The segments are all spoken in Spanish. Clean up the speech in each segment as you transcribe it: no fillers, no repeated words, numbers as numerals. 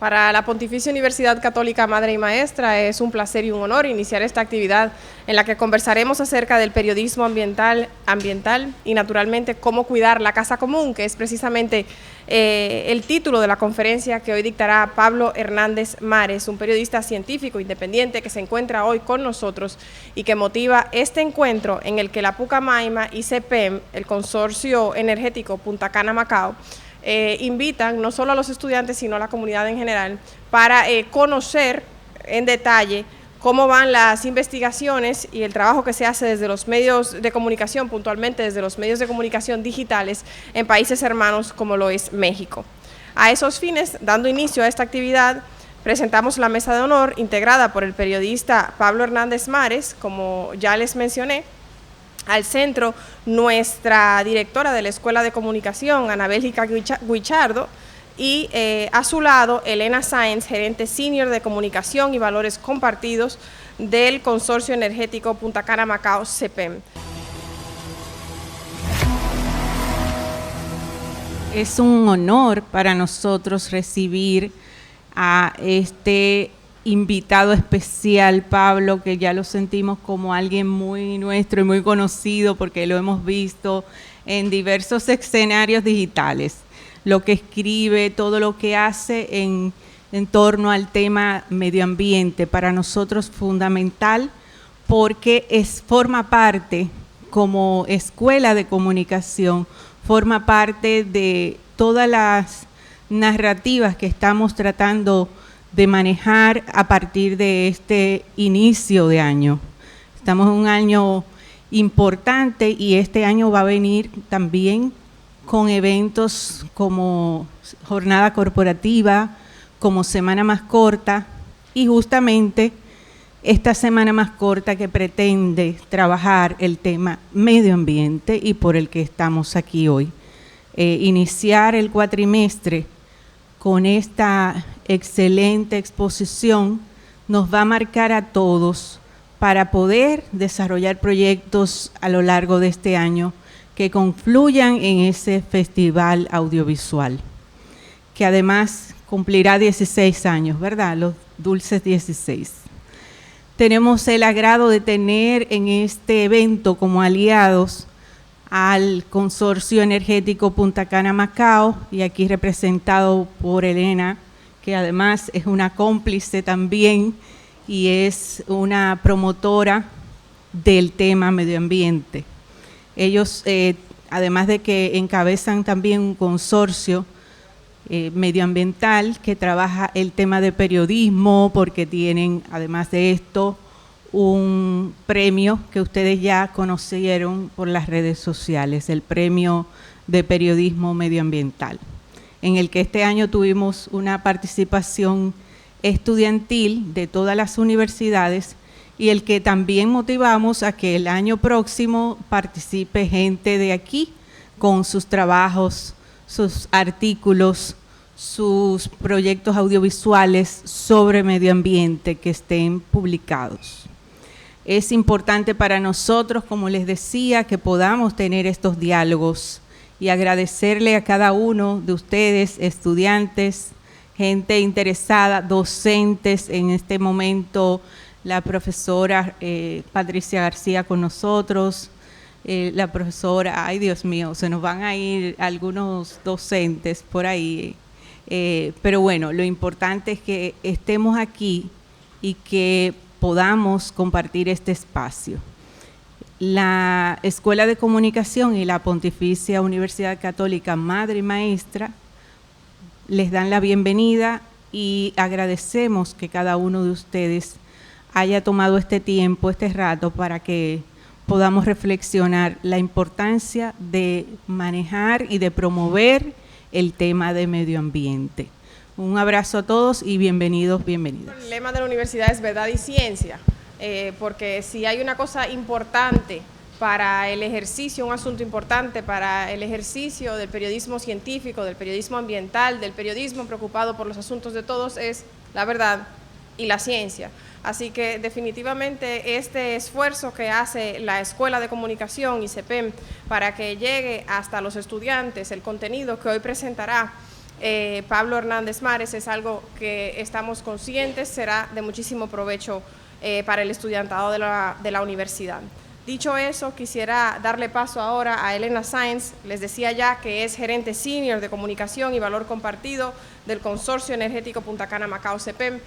Para la Pontificia Universidad Católica Madre y Maestra es un placer y un honor iniciar esta actividad en la que conversaremos acerca del periodismo ambiental y naturalmente cómo cuidar la casa común, que es precisamente el título de la conferencia que hoy dictará Pablo Hernández Mares, un periodista científico independiente que se encuentra hoy con nosotros y que motiva este encuentro en el que la Pucamaima y CEPEM, el Consorcio Energético Punta Cana Macao, invitan no solo a los estudiantes sino a la comunidad en general para conocer en detalle cómo van las investigaciones y el trabajo que se hace desde los medios de comunicación, puntualmente desde los medios de comunicación digitales en países hermanos como lo es México. A esos fines, dando inicio a esta actividad, presentamos la mesa de honor integrada por el periodista Pablo Hernández Mares, como ya les mencioné. Al centro, nuestra directora de la Escuela de Comunicación, Ana Bélgica Guichardo, y a su lado, Elena Sáenz, gerente senior de Comunicación y Valores Compartidos del Consorcio Energético Punta Cana Macao, CEPEM. Es un honor para nosotros recibir a este invitado especial, Pablo, que ya lo sentimos como alguien muy nuestro y muy conocido porque lo hemos visto en diversos escenarios digitales. Lo que escribe, todo lo que hace en torno al tema medio ambiente, para nosotros fundamental porque forma parte, como escuela de comunicación, forma parte de todas las narrativas que estamos tratando de manejar a partir de este inicio de año. Estamos en un año importante y este año va a venir también con eventos como jornada corporativa, como semana más corta, y justamente esta semana más corta que pretende trabajar el tema medio ambiente y por el que estamos aquí hoy. Iniciar el cuatrimestre con esta excelente exposición nos va a marcar a todos para poder desarrollar proyectos a lo largo de este año que confluyan en ese festival audiovisual, que además cumplirá 16 años, ¿verdad? Los dulces 16. Tenemos el agrado de tener en este evento como aliados al Consorcio Energético Punta Cana Macao, y aquí representado por Elena, que además es una cómplice también y es una promotora del tema medio ambiente. Ellos, además de que encabezan también un consorcio medioambiental que trabaja el tema de periodismo, porque tienen, además de esto, un premio que ustedes ya conocieron por las redes sociales, el Premio de Periodismo Medioambiental, en el que este año tuvimos una participación estudiantil de todas las universidades y el que también motivamos a que el año próximo participe gente de aquí con sus trabajos, sus artículos, sus proyectos audiovisuales sobre medio ambiente que estén publicados. Es importante para nosotros, como les decía, que podamos tener estos diálogos y agradecerle a cada uno de ustedes, estudiantes, gente interesada, docentes, en este momento la profesora Patricia García con nosotros, la profesora, ay Dios mío, se nos van a ir algunos docentes por ahí, pero bueno, lo importante es que estemos aquí y que podamos compartir este espacio. La Escuela de Comunicación y la Pontificia Universidad Católica Madre y Maestra les dan la bienvenida y agradecemos que cada uno de ustedes haya tomado este tiempo, este rato, para que podamos reflexionar la importancia de manejar y de promover el tema de medio ambiente. Un abrazo a todos y bienvenidos, bienvenidas. El lema de la universidad es verdad y ciencia, porque si hay una cosa importante para el ejercicio, un asunto importante para el ejercicio del periodismo científico, del periodismo ambiental, del periodismo preocupado por los asuntos de todos, es la verdad y la ciencia. Así que definitivamente este esfuerzo que hace la Escuela de Comunicación y CEPEM para que llegue hasta los estudiantes el contenido que hoy presentará Pablo Hernández Mares es algo que estamos conscientes será de muchísimo provecho para el estudiantado de la universidad. Dicho eso, quisiera darle paso ahora a Elena Sáenz. Les decía ya que es gerente senior de comunicación y valor compartido del Consorcio Energético Punta Cana Macao CEPEM,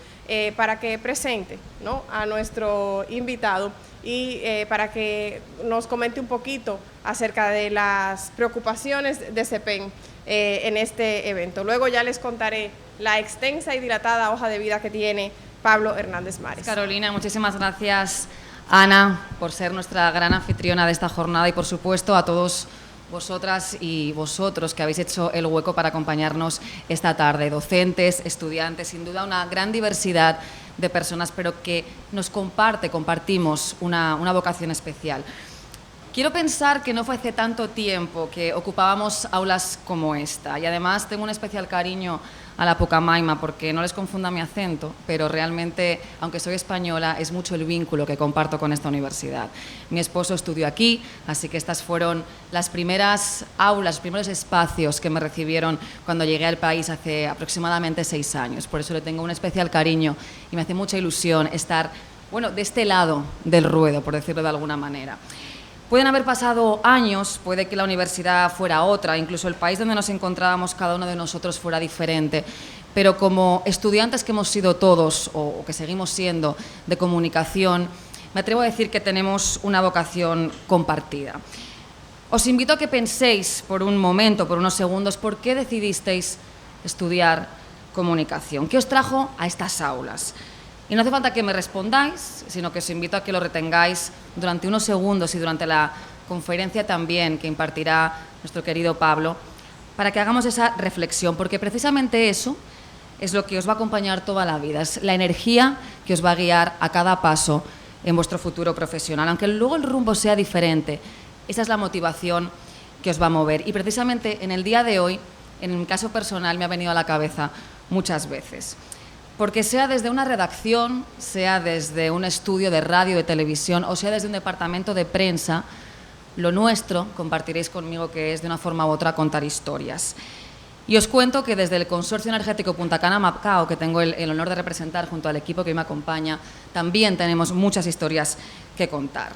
para que presente, ¿no?, a nuestro invitado y para que nos comente un poquito acerca de las preocupaciones de CEPEM en este evento. Luego ya les contaré la extensa y dilatada hoja de vida que tiene Pablo Hernández Mares. Carolina, muchísimas gracias, Ana, por ser nuestra gran anfitriona de esta jornada y, por supuesto, a todos vosotras y vosotros que habéis hecho el hueco para acompañarnos esta tarde. Docentes, estudiantes, sin duda una gran diversidad de personas, pero que nos compartimos una vocación especial. Quiero pensar que no fue hace tanto tiempo que ocupábamos aulas como esta, y además tengo un especial cariño a la Pucamaima, porque no les confunda mi acento, pero realmente, aunque soy española, es mucho el vínculo que comparto con esta universidad. Mi esposo estudió aquí, así que estas fueron las primeras aulas, los primeros espacios que me recibieron cuando llegué al país hace aproximadamente 6 años. Por eso le tengo un especial cariño y me hace mucha ilusión estar, bueno, de este lado del ruedo, por decirlo de alguna manera. Pueden haber pasado años, puede que la universidad fuera otra, incluso el país donde nos encontrábamos cada uno de nosotros fuera diferente, pero como estudiantes que hemos sido todos, o que seguimos siendo, de comunicación, me atrevo a decir que tenemos una vocación compartida. Os invito a que penséis por un momento, por unos segundos, ¿por qué decidisteis estudiar comunicación? ¿Qué os trajo a estas aulas? Y no hace falta que me respondáis, sino que os invito a que lo retengáis durante unos segundos y durante la conferencia también que impartirá nuestro querido Pablo, para que hagamos esa reflexión, porque precisamente eso es lo que os va a acompañar toda la vida, es la energía que os va a guiar a cada paso en vuestro futuro profesional. Aunque luego el rumbo sea diferente, esa es la motivación que os va a mover. Y precisamente en el día de hoy, en mi caso personal, me ha venido a la cabeza muchas veces. Porque sea desde una redacción, sea desde un estudio de radio, de televisión, o sea desde un departamento de prensa, lo nuestro, compartiréis conmigo, que es de una forma u otra contar historias. Y os cuento que desde el Consorcio Energético Punta Cana Macao, que tengo el honor de representar junto al equipo que me acompaña, también tenemos muchas historias que contar.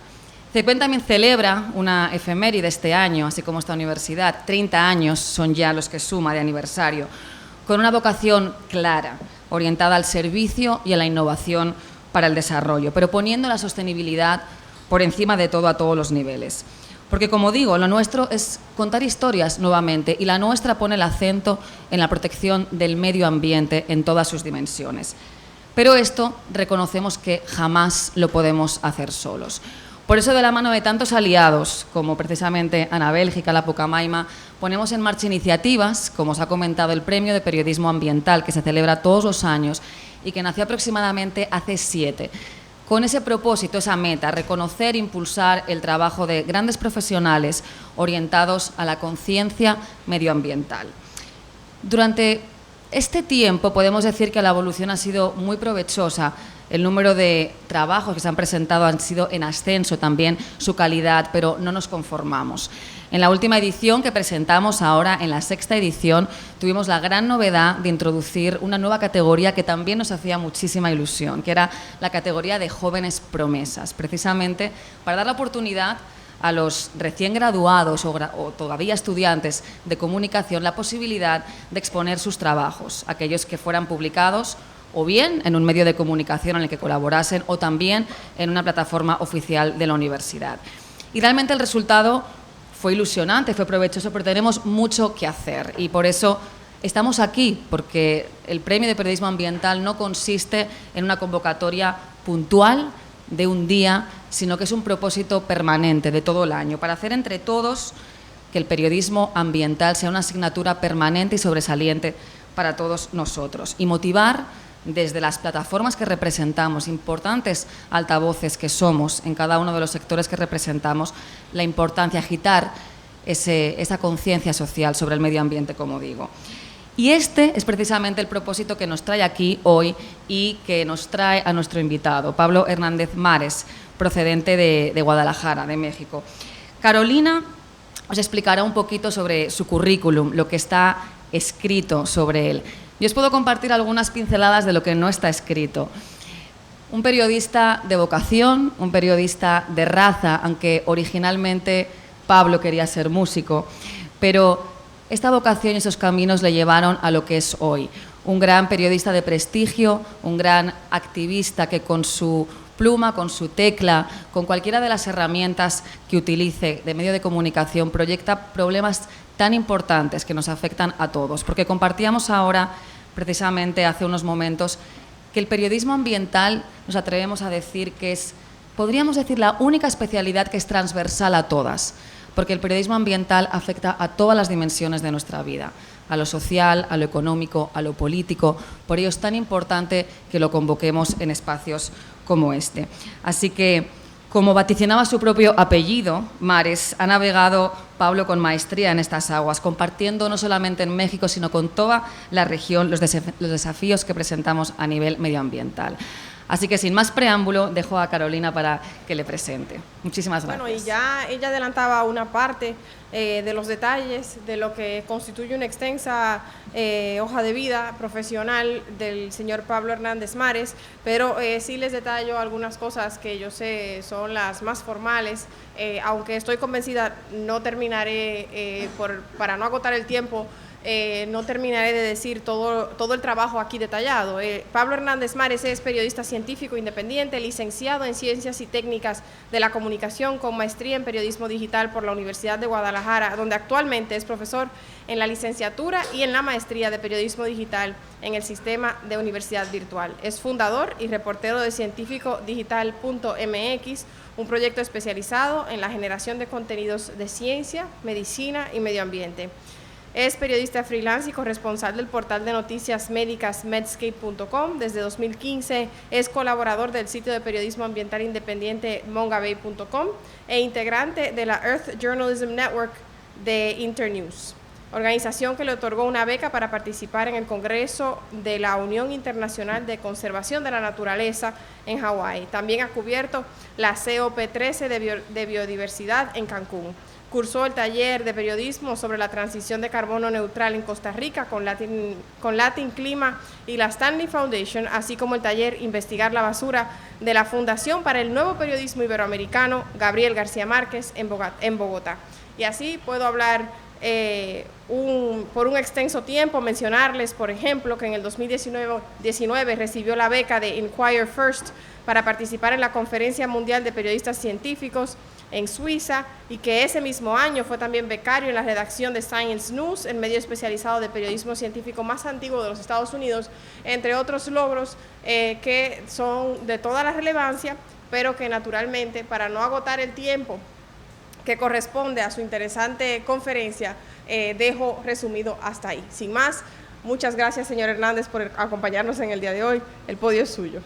CEPEM también celebra una efeméride este año, así como esta universidad. 30 años son ya los que suma de aniversario, con una vocación clara, orientada al servicio y a la innovación para el desarrollo, pero poniendo la sostenibilidad por encima de todo a todos los niveles. Porque, como digo, lo nuestro es contar historias nuevamente, y la nuestra pone el acento en la protección del medio ambiente en todas sus dimensiones. Pero esto reconocemos que jamás lo podemos hacer solos. Por eso, de la mano de tantos aliados, como precisamente Ana Bélgica, la Pucamaima, ponemos en marcha iniciativas, como os ha comentado, el Premio de Periodismo Ambiental, que se celebra todos los años y que nació aproximadamente hace 7, con ese propósito, esa meta, reconocer e impulsar el trabajo de grandes profesionales orientados a la conciencia medioambiental. Durante este tiempo podemos decir que la evolución ha sido muy provechosa. El número de trabajos que se han presentado han sido en ascenso, también su calidad, pero no nos conformamos. En la última edición que presentamos ahora, en la 6ª edición, tuvimos la gran novedad de introducir una nueva categoría que también nos hacía muchísima ilusión, que era la categoría de jóvenes promesas, precisamente para dar la oportunidad a los recién graduados o todavía estudiantes de comunicación la posibilidad de exponer sus trabajos, aquellos que fueran publicados o bien en un medio de comunicación en el que colaborasen, o también en una plataforma oficial de la universidad. Y realmente el resultado fue ilusionante, fue provechoso, pero tenemos mucho que hacer, y por eso estamos aquí, porque el Premio de Periodismo Ambiental no consiste en una convocatoria puntual de un día, sino que es un propósito permanente de todo el año, para hacer entre todos que el periodismo ambiental sea una asignatura permanente y sobresaliente para todos nosotros, y motivar desde las plataformas que representamos, importantes altavoces que somos en cada uno de los sectores que representamos, la importancia de agitar esa conciencia social sobre el medio ambiente, como digo. Y este es precisamente el propósito que nos trae aquí hoy y que nos trae a nuestro invitado, Pablo Hernández Mares, procedente de Guadalajara, de México. Carolina os explicará un poquito sobre su currículum, lo que está escrito sobre él. Yo os puedo compartir algunas pinceladas de lo que no está escrito. Un periodista de vocación, un periodista de raza, aunque originalmente Pablo quería ser músico, pero esta vocación y esos caminos le llevaron a lo que es hoy. Un gran periodista de prestigio, un gran activista que con su pluma, con su tecla, con cualquiera de las herramientas que utilice de medio de comunicación, proyecta problemas tan importantes que nos afectan a todos. Porque compartíamos ahora, precisamente hace unos momentos, que el periodismo ambiental, nos atrevemos a decir que es, podríamos decir, la única especialidad que es transversal a todas, porque el periodismo ambiental afecta a todas las dimensiones de nuestra vida, a lo social, a lo económico, a lo político. Por ello es tan importante que lo convoquemos en espacios como este. Así que, como vaticinaba su propio apellido, Mares, ha navegado Pablo con maestría en estas aguas, compartiendo no solamente en México, sino con toda la región los desafíos que presentamos a nivel medioambiental. Así que, sin más preámbulo, dejo a Carolina para que le presente. Muchísimas gracias. Bueno, y ya ella adelantaba una parte de los detalles de lo que constituye una extensa hoja de vida profesional del señor Pablo Hernández Mares, pero sí les detallo algunas cosas que yo sé son las más formales, aunque estoy convencida, no terminaré, para no agotar el tiempo, no terminaré de decir todo el trabajo aquí detallado. Pablo Hernández Mares es periodista científico independiente, licenciado en Ciencias y Técnicas de la Comunicación con maestría en Periodismo Digital por la Universidad de Guadalajara, donde actualmente es profesor en la licenciatura y en la maestría de Periodismo Digital en el sistema de Universidad Virtual. Es fundador y reportero de cientificodigital.mx, un proyecto especializado en la generación de contenidos de ciencia, medicina y medio ambiente. Es periodista freelance y corresponsal del portal de noticias médicas medscape.com. Desde 2015 es colaborador del sitio de periodismo ambiental independiente mongabay.com e integrante de la Earth Journalism Network de Internews, organización que le otorgó una beca para participar en el Congreso de la Unión Internacional de Conservación de la Naturaleza en Hawái. También ha cubierto la COP13 de biodiversidad en Cancún. Cursó el taller de periodismo sobre la transición de carbono neutral en Costa Rica con Latin Clima y la Stanley Foundation, así como el taller Investigar la basura de la Fundación para el Nuevo Periodismo Iberoamericano Gabriel García Márquez en Bogotá. Y así puedo hablar por un extenso tiempo, mencionarles, por ejemplo, que en el 2019 recibió la beca de Inquire First para participar en la Conferencia Mundial de Periodistas Científicos en Suiza, y que ese mismo año fue también becario en la redacción de Science News, el medio especializado de periodismo científico más antiguo de los Estados Unidos, entre otros logros que son de toda la relevancia, pero que naturalmente, para no agotar el tiempo que corresponde a su interesante conferencia, dejo resumido hasta ahí. Sin más, muchas gracias, señor Hernández, por acompañarnos en el día de hoy. El podio es suyo.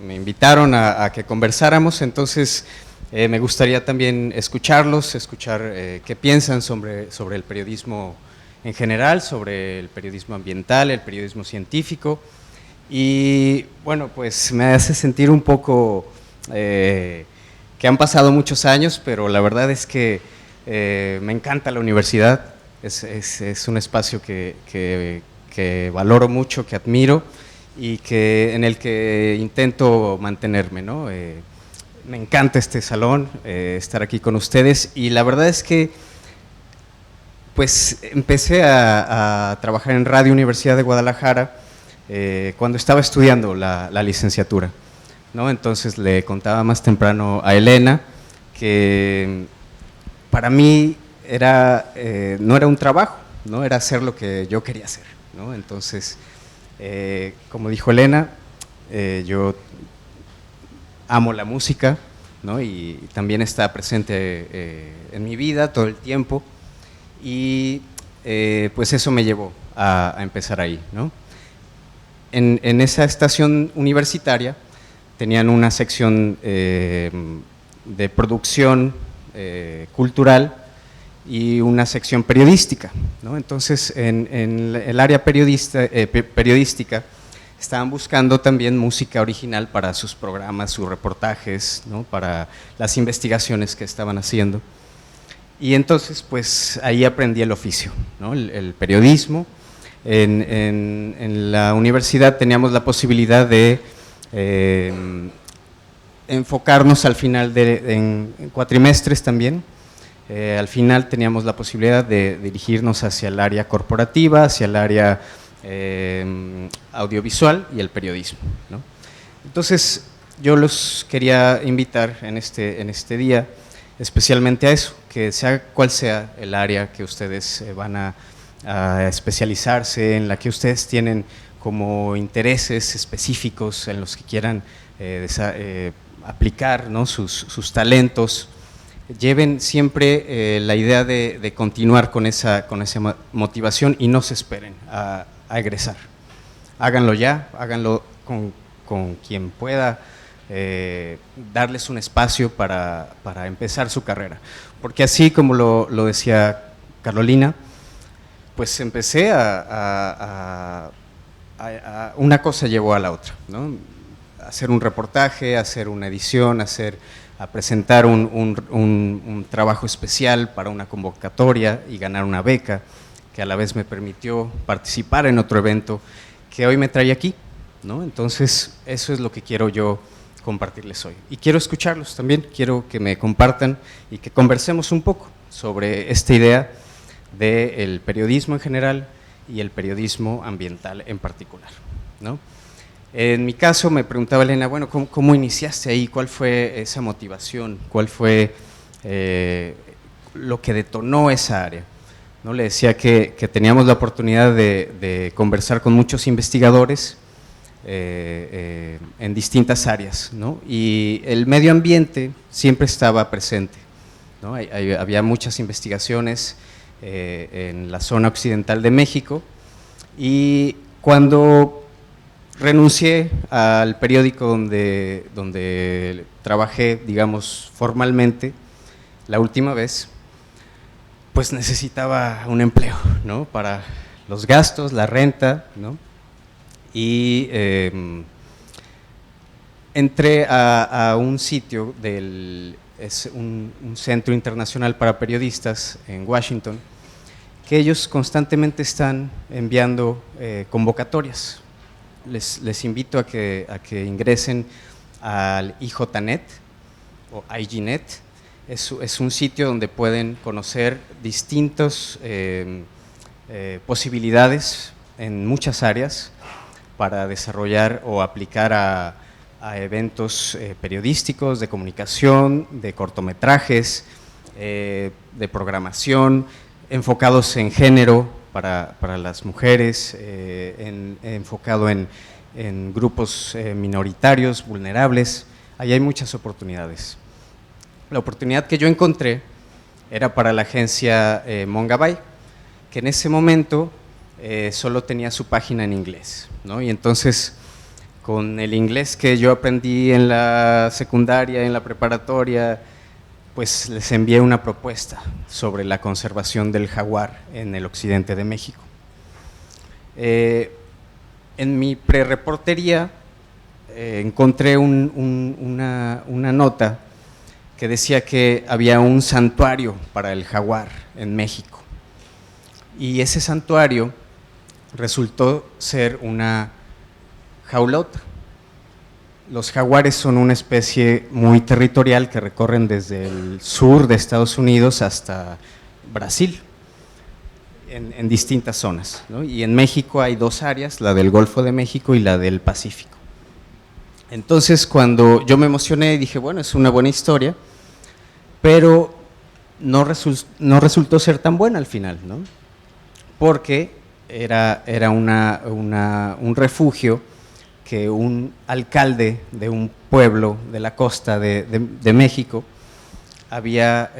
Me invitaron a que conversáramos, entonces me gustaría también escuchar qué piensan sobre el periodismo en general, sobre el periodismo ambiental, el periodismo científico. Y bueno, pues me hace sentir un poco que han pasado muchos años, pero la verdad es que me encanta la universidad, es un espacio que valoro mucho, que admiro y en el que intento mantenerme, ¿no? Me encanta este salón, estar aquí con ustedes, y la verdad es que pues empecé a trabajar en Radio Universidad de Guadalajara cuando estaba estudiando la licenciatura, ¿no? Entonces le contaba más temprano a Elena que para mí no era un trabajo, ¿no? Era hacer lo que yo quería hacer, ¿no? Entonces, como dijo Elena, yo amo la música, ¿no? Y también está presente en mi vida todo el tiempo, y pues eso me llevó a empezar ahí, ¿no? En esa estación universitaria tenían una sección de producción cultural y una sección periodística, ¿no? Entonces, en el área periodística estaban buscando también música original para sus programas, sus reportajes, ¿no? Para las investigaciones que estaban haciendo. Y entonces, pues ahí aprendí el oficio, ¿no? El periodismo. En la universidad teníamos la posibilidad de enfocarnos al final en cuatrimestres también. Al final teníamos la posibilidad de dirigirnos hacia el área corporativa, hacia el área audiovisual y el periodismo, ¿no? Entonces, yo los quería invitar en este día, especialmente a eso, que sea cual sea el área que ustedes van a especializarse, en la que ustedes tienen como intereses específicos en los que quieran aplicar, ¿no? sus talentos, lleven siempre la idea de continuar con esa motivación y no se esperen a egresar. Háganlo ya, háganlo con quien pueda darles un espacio para empezar su carrera. Porque así como lo decía Carolina, pues empecé una cosa llevó a la otra, ¿no? Hacer un reportaje, hacer una edición, a presentar un trabajo especial para una convocatoria y ganar una beca, que a la vez me permitió participar en otro evento que hoy me trae aquí, ¿no? Entonces, eso es lo que quiero yo compartirles hoy. Y quiero escucharlos también, quiero que me compartan y que conversemos un poco sobre esta idea del periodismo en general y el periodismo ambiental en particular, ¿no? En mi caso me preguntaba Elena, bueno, ¿cómo iniciaste ahí? ¿Cuál fue esa motivación? ¿Cuál fue lo que detonó esa área? ¿No? Le decía que teníamos la oportunidad de conversar con muchos investigadores en distintas áreas, ¿no? Y el medio ambiente siempre estaba presente, ¿no? Había muchas investigaciones en la zona occidental de México, y cuando renuncié al periódico donde trabajé, digamos, formalmente, la última vez, pues necesitaba un empleo, ¿no? Para los gastos, la renta, ¿no? Y entré a un sitio es un centro internacional para periodistas en Washington, que ellos constantemente están enviando convocatorias. Les invito a que ingresen al IJNet o IGNet. Es un sitio donde pueden conocer distintas posibilidades en muchas áreas para desarrollar o aplicar a eventos periodísticos, de comunicación, de cortometrajes, de programación, enfocados en género para las mujeres, enfocado en grupos minoritarios, vulnerables. Ahí hay muchas oportunidades. La oportunidad que yo encontré era para la agencia Mongabay, que en ese momento solo tenía su página en inglés, ¿no? Y entonces, con el inglés que yo aprendí en la secundaria, en la preparatoria, pues les envié una propuesta sobre la conservación del jaguar en el occidente de México. En mi prereportería encontré una nota que decía que había un santuario para el jaguar en México, y ese santuario resultó ser una jaulota. Los jaguares son una especie muy territorial que recorren desde el sur de Estados Unidos hasta Brasil, en distintas zonas, ¿no? Y en México hay dos áreas, la del Golfo de México y la del Pacífico. Entonces, cuando yo me emocioné, dije, bueno, es una buena historia, pero no resultó ser tan buena al final, ¿no? Porque era un refugio que un alcalde de un pueblo de la costa de México había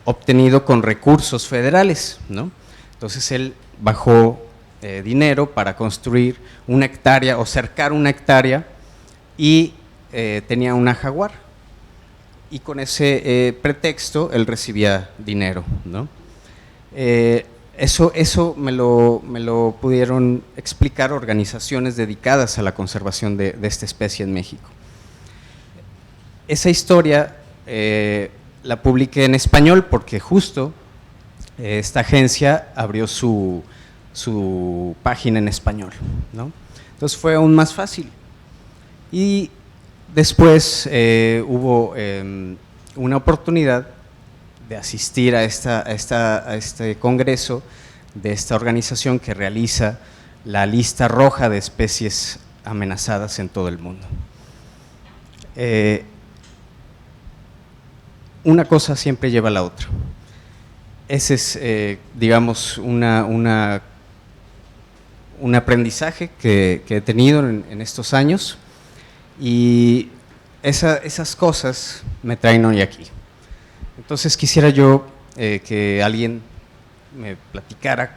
obtenido con recursos federales, ¿no? Entonces él bajó dinero para construir una hectárea o cercar una hectárea, y tenía una jaguar, y con ese pretexto él recibía dinero, ¿no? Eso me lo pudieron explicar organizaciones dedicadas a la conservación de esta especie en México. Esa historia la publiqué en español porque justo esta agencia abrió su página en español, ¿no? Entonces fue aún más fácil. Y después hubo una oportunidad de asistir a este congreso de esta organización que realiza la lista roja de especies amenazadas en todo el mundo. Una cosa siempre lleva a la otra. Ese es, digamos, un aprendizaje que he tenido en estos años, y esas cosas me traen hoy aquí. Entonces quisiera yo que alguien me platicara,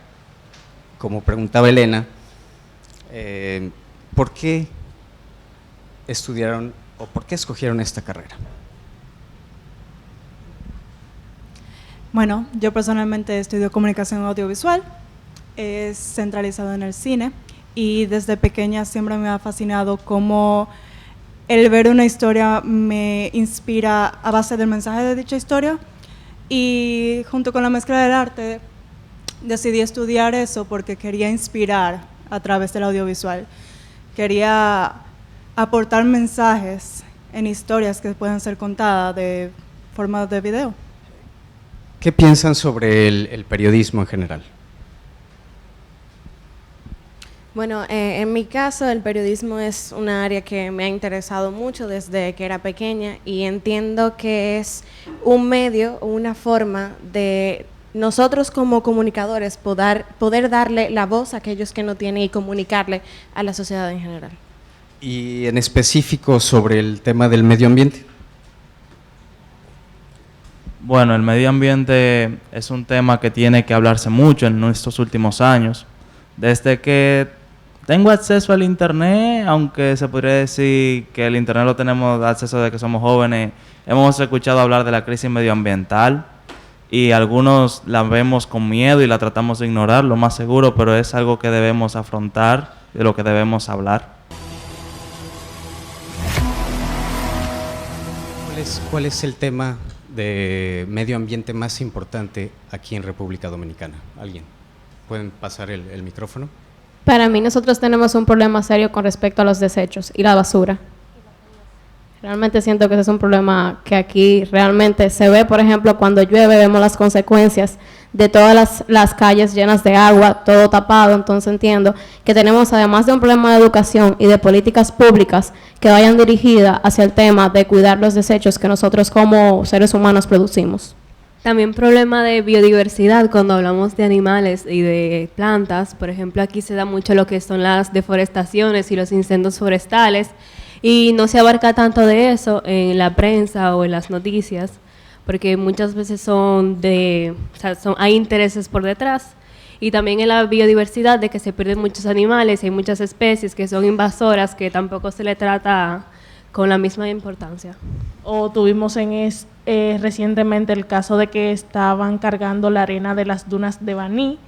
como preguntaba Elena, ¿por qué estudiaron o por qué escogieron esta carrera? Bueno, yo personalmente estudio comunicación audiovisual, es centralizado en el cine, y desde pequeña siempre me ha fascinado cómo el ver una historia me inspira a base del mensaje de dicha historia, y junto con la mezcla del arte decidí estudiar eso porque quería inspirar a través del audiovisual. Quería aportar mensajes en historias que puedan ser contadas de forma de video. ¿Qué piensan sobre el periodismo en general? Bueno, en mi caso el periodismo es una área que me ha interesado mucho desde que era pequeña, y entiendo que es un medio o una forma de nosotros como comunicadores poder darle la voz a aquellos que no tienen y comunicarle a la sociedad en general. Y en específico sobre el tema del medio ambiente. Bueno, el medio ambiente es un tema que tiene que hablarse mucho en estos últimos años. Desde que tengo acceso al internet, aunque se podría decir que el internet lo tenemos acceso desde que somos jóvenes, hemos escuchado hablar de la crisis medioambiental, y algunos la vemos con miedo y la tratamos de ignorar, lo más seguro, pero es algo que debemos afrontar, de lo que debemos hablar. ¿Cuál es el tema de medio ambiente más importante aquí en República Dominicana? ¿Alguien? ¿Pueden pasar el micrófono? Para mí, nosotros tenemos un problema serio con respecto a los desechos y la basura. Realmente siento que ese es un problema que aquí realmente se ve. Por ejemplo, cuando llueve vemos las consecuencias de todas las calles llenas de agua, todo tapado. Entonces entiendo que tenemos, además de un problema de educación y de políticas públicas que vayan dirigidas hacia el tema de cuidar los desechos que nosotros como seres humanos producimos. También problema de biodiversidad cuando hablamos de animales y de plantas. Por ejemplo, aquí se da mucho lo que son las deforestaciones y los incendios forestales, y no se abarca tanto de eso en la prensa o en las noticias, porque muchas veces hay intereses por detrás. Y también en la biodiversidad, de que se pierden muchos animales, hay muchas especies que son invasoras que tampoco se le trata con la misma importancia. O tuvimos recientemente el caso de que estaban cargando la arena de las dunas de Baní,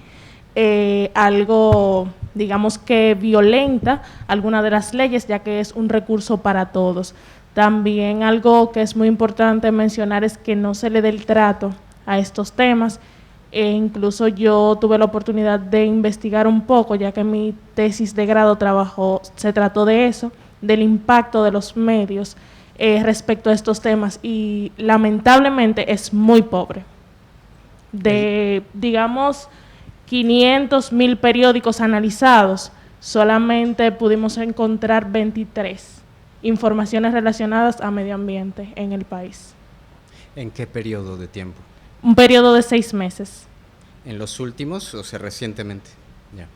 algo, digamos, que violenta alguna de las leyes, ya que es un recurso para todos. También algo que es muy importante mencionar es que no se le dé el trato a estos temas. Incluso yo tuve la oportunidad de investigar un poco, ya que mi tesis de grado se trató de eso, del impacto de los medios respecto a estos temas, y lamentablemente es muy pobre. De, digamos, 500,000 periódicos analizados, solamente pudimos encontrar 23 informaciones relacionadas a medio ambiente en el país. ¿En qué periodo de tiempo? Un periodo de 6 meses. ¿En los últimos, o sea, recientemente? Ya.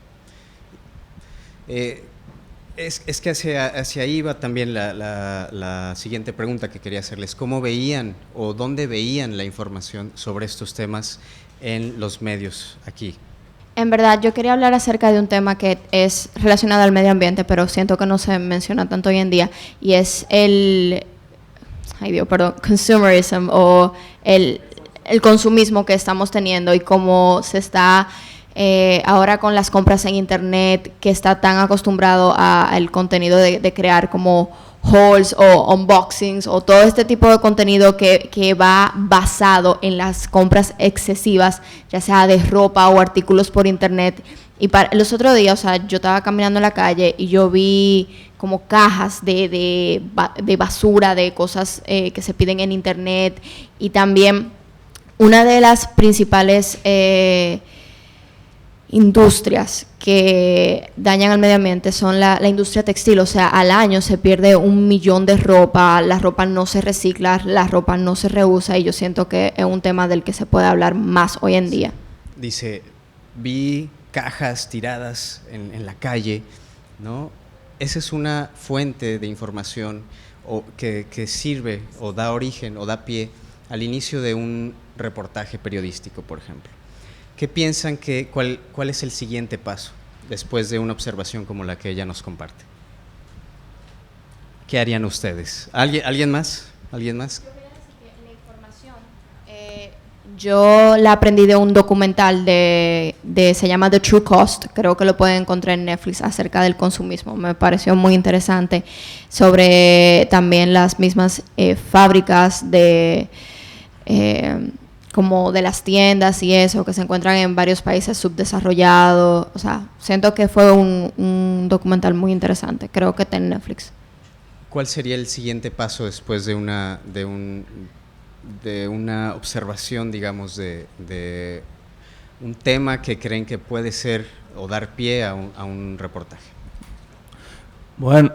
Es que hacia ahí va también la siguiente pregunta que quería hacerles. ¿Cómo veían o dónde veían la información sobre estos temas en los medios aquí? En verdad, yo quería hablar acerca de un tema que es relacionado al medio ambiente, pero siento que no se menciona tanto hoy en día, y es consumerism, o el consumismo que estamos teniendo, y cómo se está ahora con las compras en internet, que está tan acostumbrado al contenido de crear como hauls o unboxings o todo este tipo de contenido que va basado en las compras excesivas, ya sea de ropa o artículos por internet. Y los otros días, o sea, yo estaba caminando en la calle y yo vi como cajas de basura, de cosas que se piden en internet. Y también una de las principales industrias que dañan al medio ambiente son la industria textil. O sea, al año se pierde 1 millón de ropa, la ropa no se recicla, la ropa no se reusa, y yo siento que es un tema del que se puede hablar más hoy en día. Dice, vi cajas tiradas en la calle, ¿no? Esa es una fuente de información que sirve o da origen o da pie al inicio de un reportaje periodístico, por ejemplo. ¿Qué piensan cuál es el siguiente paso después de una observación como la que ella nos comparte? ¿Qué harían ustedes? ¿Alguien más? ¿Alguien más? La información, yo la aprendí de un documental se llama The True Cost, creo que lo pueden encontrar en Netflix, acerca del consumismo. Me pareció muy interesante, sobre también las mismas fábricas como de las tiendas y eso, que se encuentran en varios países subdesarrollados. O sea, siento que fue un documental muy interesante, creo que está en Netflix. ¿Cuál sería el siguiente paso después de una observación, digamos, de un tema que creen que puede ser o dar pie a un reportaje? Bueno,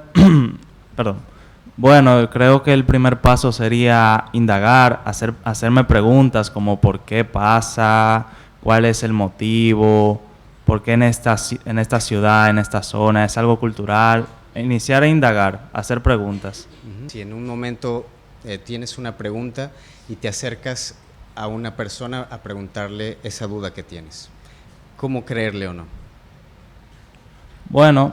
perdón. Bueno, creo que el primer paso sería indagar, hacerme preguntas como por qué pasa, cuál es el motivo, por qué en esta ciudad, en esta zona, es algo cultural. Iniciar a indagar, hacer preguntas. Si en un momento tienes una pregunta y te acercas a una persona a preguntarle esa duda que tienes, ¿cómo creerle o no? Bueno,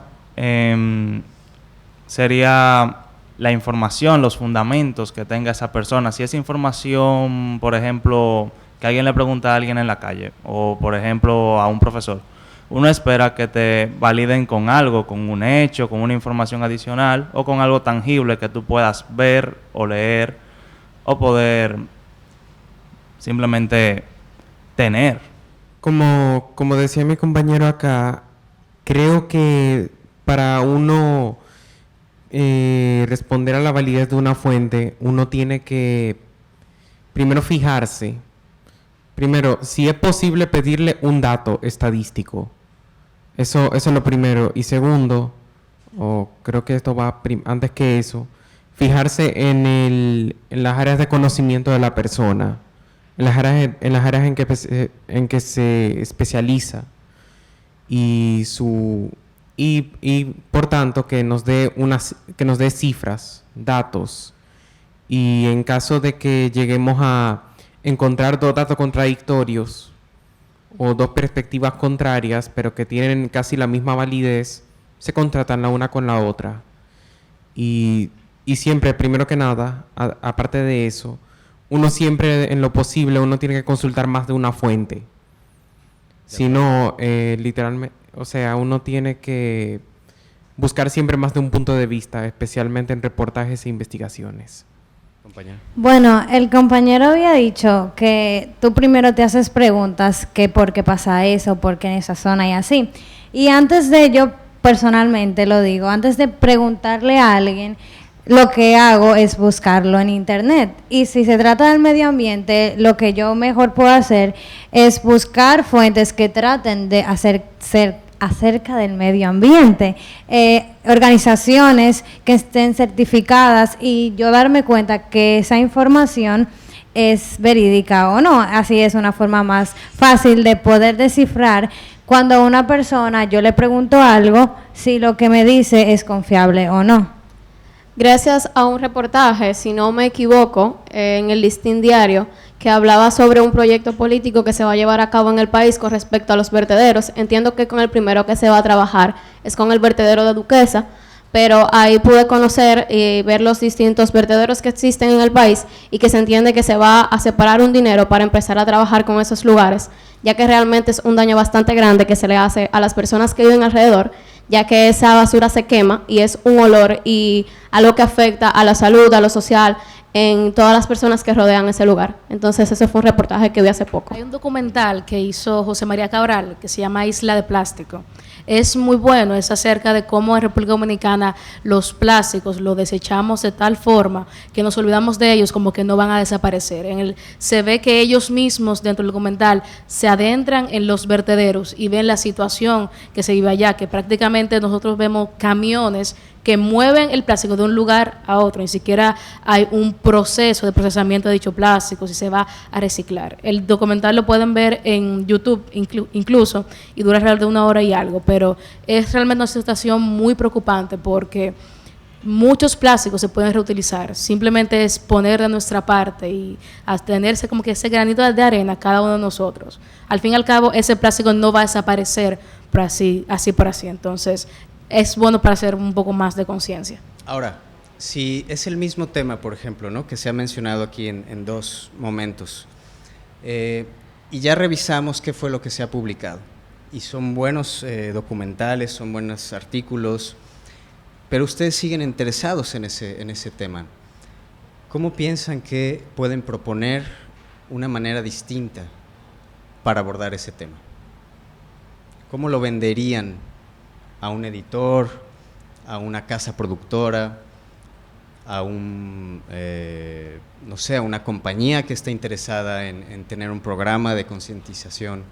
sería la información, los fundamentos que tenga esa persona. Si esa información, por ejemplo, que alguien le pregunta a alguien en la calle, o por ejemplo a un profesor, uno espera que te validen con algo, con un hecho, con una información adicional, o con algo tangible que tú puedas ver o leer, o poder simplemente tener. Como decía mi compañero acá, creo que para uno responder a la validez de una fuente, uno tiene que primero fijarse, si es posible pedirle un dato estadístico. Eso es lo primero. Y segundo, creo que esto va antes que eso, fijarse en las áreas de conocimiento de la persona, en las áreas en que se especializa, y por tanto que nos dé cifras, datos, y en caso de que lleguemos a encontrar 2 datos contradictorios o 2 perspectivas contrarias, pero que tienen casi la misma validez, se contratan la una con la otra. Y siempre, primero que nada, aparte de eso, uno siempre, en lo posible, uno tiene que consultar más de una fuente. Si no, literalmente, o sea, uno tiene que buscar siempre más de un punto de vista, especialmente en reportajes e investigaciones. Compañero. Bueno, el compañero había dicho que tú primero te haces preguntas, que por qué pasa eso, por qué en esa zona y así. Y antes de, yo personalmente lo digo, antes de preguntarle a alguien, lo que hago es buscarlo en internet. Y si se trata del medio ambiente, lo que yo mejor puedo hacer es buscar fuentes que traten de acerca del medio ambiente, organizaciones que estén certificadas, y yo darme cuenta que esa información es verídica o no. Así es una forma más fácil de poder descifrar cuando a una persona yo le pregunto algo, si lo que me dice es confiable o no. Gracias a un reportaje, si no me equivoco, en el Listín Diario, que hablaba sobre un proyecto político que se va a llevar a cabo en el país con respecto a los vertederos. Entiendo que con el primero que se va a trabajar es con el vertedero de Duquesa, pero ahí pude conocer y ver los distintos vertederos que existen en el país, y que se entiende que se va a separar un dinero para empezar a trabajar con esos lugares, ya que realmente es un daño bastante grande que se le hace a las personas que viven alrededor, ya que esa basura se quema y es un olor y algo que afecta a la salud, a lo social, en todas las personas que rodean ese lugar. Entonces ese fue un reportaje que vi hace poco. Hay un documental que hizo José María Cabral que se llama Isla de Plástico. Es muy bueno, es acerca de cómo en República Dominicana los plásticos los desechamos de tal forma que nos olvidamos de ellos como que no van a desaparecer. Se ve que ellos mismos dentro del documental se adentran en los vertederos y ven la situación que se vive allá, que prácticamente nosotros vemos camiones que mueven el plástico de un lugar a otro, ni siquiera hay un proceso de procesamiento de dicho plástico, si se va a reciclar. El documental lo pueden ver en YouTube incluso, y dura alrededor de 1 hora y algo, pero es realmente una situación muy preocupante porque muchos plásticos se pueden reutilizar, simplemente es poner de nuestra parte y tenerse como que ese granito de arena cada uno de nosotros. Al fin y al cabo, ese plástico no va a desaparecer por así, entonces es bueno para hacer un poco más de conciencia. Ahora, si es el mismo tema, por ejemplo, ¿no?, que se ha mencionado aquí en 2 momentos, y ya revisamos qué fue lo que se ha publicado, y son buenos documentales, son buenos artículos, pero ustedes siguen interesados en ese tema. ¿Cómo piensan que pueden proponer una manera distinta para abordar ese tema? ¿Cómo lo venderían a un editor, a una casa productora, a no sé, a una compañía que esté interesada en tener un programa de concientización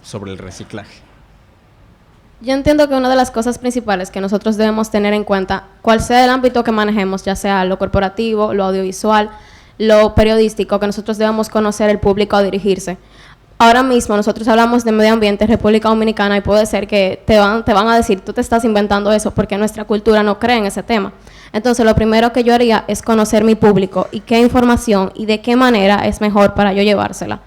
sobre el reciclaje? Yo entiendo que una de las cosas principales que nosotros debemos tener en cuenta, cual sea el ámbito que manejemos, ya sea lo corporativo, lo audiovisual, lo periodístico, que nosotros debemos conocer el público a dirigirse. Ahora mismo nosotros hablamos de medio ambiente en República Dominicana y puede ser que te van a decir, tú te estás inventando eso porque nuestra cultura no cree en ese tema. Entonces lo primero que yo haría es conocer mi público y qué información y de qué manera es mejor para yo llevársela.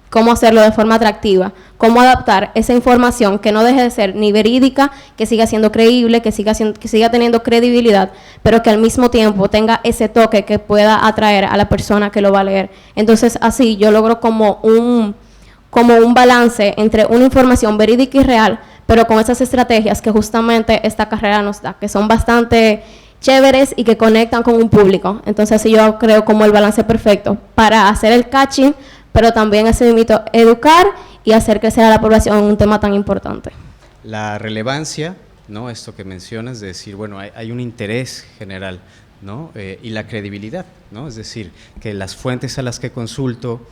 Cómo hacerlo de forma atractiva, cómo adaptar esa información que no deje de ser ni verídica, que siga siendo creíble, que siga teniendo credibilidad, pero que al mismo tiempo tenga ese toque que pueda atraer a la persona que lo va a leer. Entonces así yo logro como un balance entre una información verídica y real, pero con esas estrategias que justamente esta carrera nos da, que son bastante chéveres y que conectan con un público. Entonces así yo creo como el balance perfecto para hacer el catching, pero también ese mito educar y hacer crecer a la población en un tema tan importante. La relevancia, ¿no?, esto que mencionas de decir, bueno, hay un interés general, ¿no?, y la credibilidad, ¿no?, es decir, que las fuentes a las que consulto